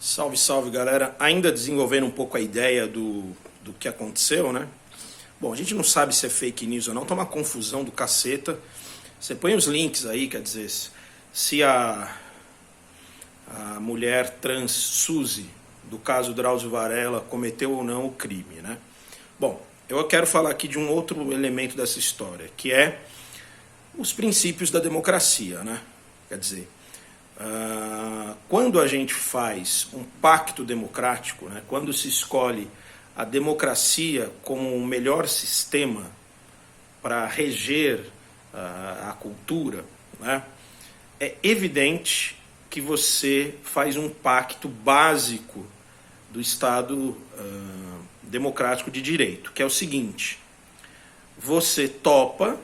Salve, salve, galera. Ainda desenvolvendo um pouco a ideia do que aconteceu, né? Bom, a gente não sabe se é fake news ou não, tá uma confusão do caceta. Você põe os links aí, quer dizer, se a mulher trans Suzy, do caso Drauzio Varela, cometeu ou não o crime, né? Bom, eu quero falar aqui de um outro elemento dessa história, que é os princípios da democracia, né? Quer dizer, quando a gente faz um pacto democrático, né, quando se escolhe a democracia como o melhor sistema para reger a cultura, né, é evidente que você faz um pacto básico do Estado democrático de direito, que é o seguinte: você topa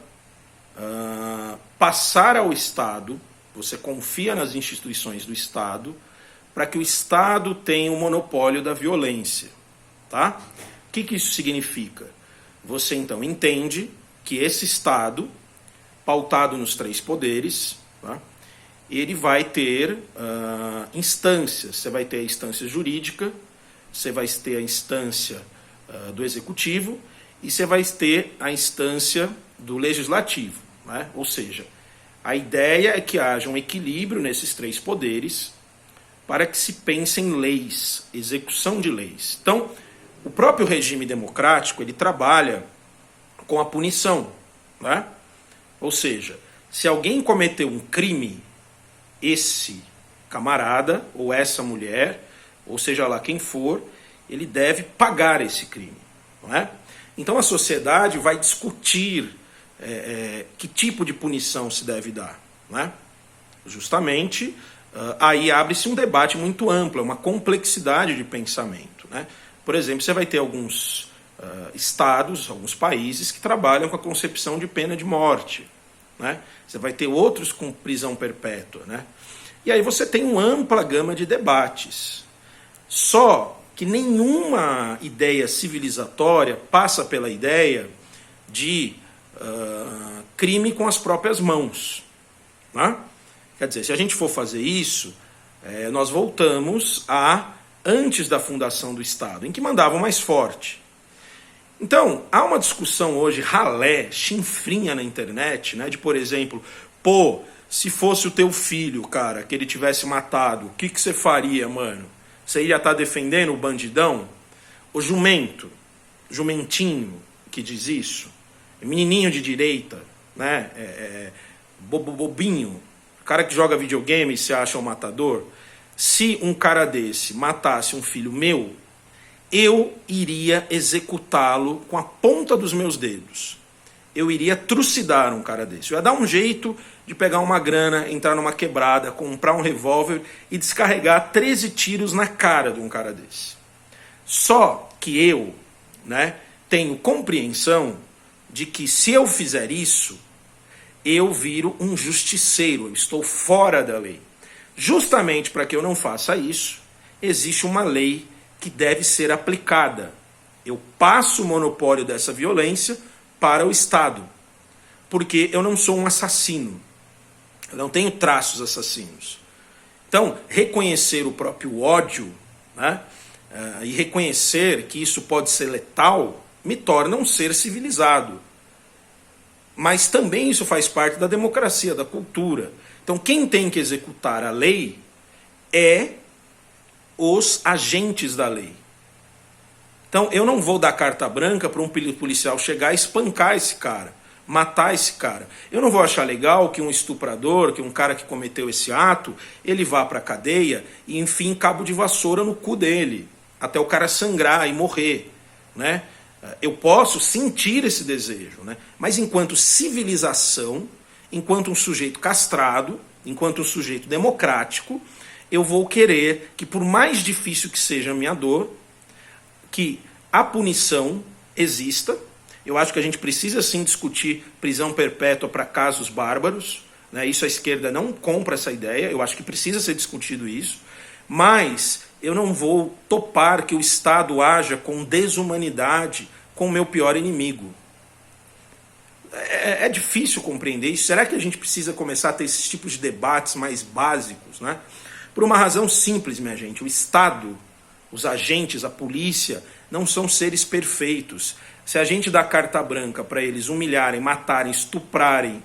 passar ao Estado, você confia nas instituições do Estado para que o Estado tenha o monopólio da violência. Tá? O que isso significa? Você então entende que esse Estado, pautado nos três poderes, tá? Ele vai ter instâncias. Você vai ter a instância jurídica, você vai ter a instância do executivo e você vai ter a instância do legislativo, né? Ou seja, a ideia é que haja um equilíbrio nesses três poderes para que se pense em leis, execução de leis. Então, o próprio regime democrático, ele trabalha com a punição, né? Ou seja, se alguém cometeu um crime, esse camarada ou essa mulher, ou seja lá quem for, ele deve pagar esse crime, não é? Então a sociedade vai discutir que tipo de punição se deve dar, né? Justamente, aí abre-se um debate muito amplo, uma complexidade de pensamento, né? Por exemplo, você vai ter alguns estados, alguns países que trabalham com a concepção de pena de morte, né? Você vai ter outros com prisão perpétua, né? E aí você tem uma ampla gama de debates. Só que nenhuma ideia civilizatória passa pela ideia de crime com as próprias mãos, né? Quer dizer, se a gente for fazer isso, nós voltamos a antes da fundação do Estado, em que mandavam mais forte. Então, há uma discussão hoje ralé, chinfrinha na internet, né, de, por exemplo, se fosse o teu filho, cara, que ele tivesse matado, o que você faria, mano? Você ia estar defendendo o bandidão? O jumentinho que diz isso, menininho de direita, né, bobinho, cara que joga videogame e se acha um matador. Se um cara desse matasse um filho meu, eu iria executá-lo com a ponta dos meus dedos. Eu iria trucidar um cara desse. Eu ia dar um jeito de pegar uma grana, entrar numa quebrada, comprar um revólver e descarregar 13 tiros na cara de um cara desse. Só que eu, né, tenho compreensão de que se eu fizer isso, eu viro um justiceiro, eu estou fora da lei. Justamente para que eu não faça isso, existe uma lei que deve ser aplicada. Eu passo o monopólio dessa violência para o Estado, porque eu não sou um assassino, eu não tenho traços assassinos. Então, reconhecer o próprio ódio, né, e reconhecer que isso pode ser letal, me torna um ser civilizado. Mas também isso faz parte da democracia, da cultura. Então quem tem que executar a lei é os agentes da lei. Então eu não vou dar carta branca para um policial chegar e espancar esse cara, matar esse cara. Eu não vou achar legal que um estuprador, que um cara que cometeu esse ato, ele vá para a cadeia e enfim cabo de vassoura no cu dele, até o cara sangrar e morrer, né? Eu posso sentir esse desejo, né? Mas enquanto civilização, enquanto um sujeito castrado, enquanto um sujeito democrático, eu vou querer que, por mais difícil que seja a minha dor, que a punição exista. Eu acho que a gente precisa sim discutir prisão perpétua para casos bárbaros, né? Isso a esquerda não compra essa ideia, eu acho que precisa ser discutido isso, mas eu não vou topar que o Estado haja com desumanidade com o meu pior inimigo. É difícil compreender isso. Será que a gente precisa começar a ter esses tipos de debates mais básicos, né? Por uma razão simples, minha gente. O Estado, os agentes, a polícia, não são seres perfeitos. Se a gente dá carta branca para eles humilharem, matarem, estuprarem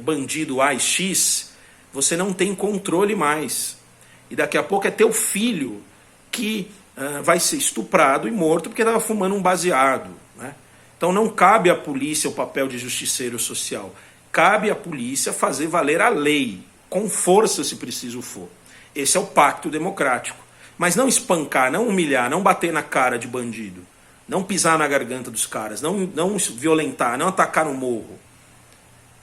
bandido A e X, você não tem controle mais. E daqui a pouco é teu filho que vai ser estuprado e morto porque estava fumando um baseado, né? Então não cabe à polícia o papel de justiceiro social. Cabe à polícia fazer valer a lei, com força se preciso for. Esse é o pacto democrático. Mas não espancar, não humilhar, não bater na cara de bandido, não pisar na garganta dos caras, não violentar, não atacar no morro.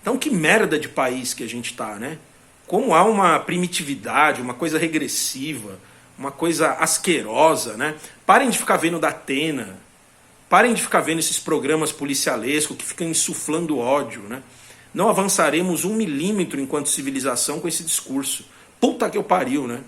Então que merda de país que a gente tá, né? Como há uma primitividade, uma coisa regressiva, uma coisa asquerosa, né? Parem de ficar vendo Datena, parem de ficar vendo esses programas policialescos que ficam insuflando ódio, né? Não avançaremos 1 milímetro enquanto civilização com esse discurso. Puta que eu pariu, né?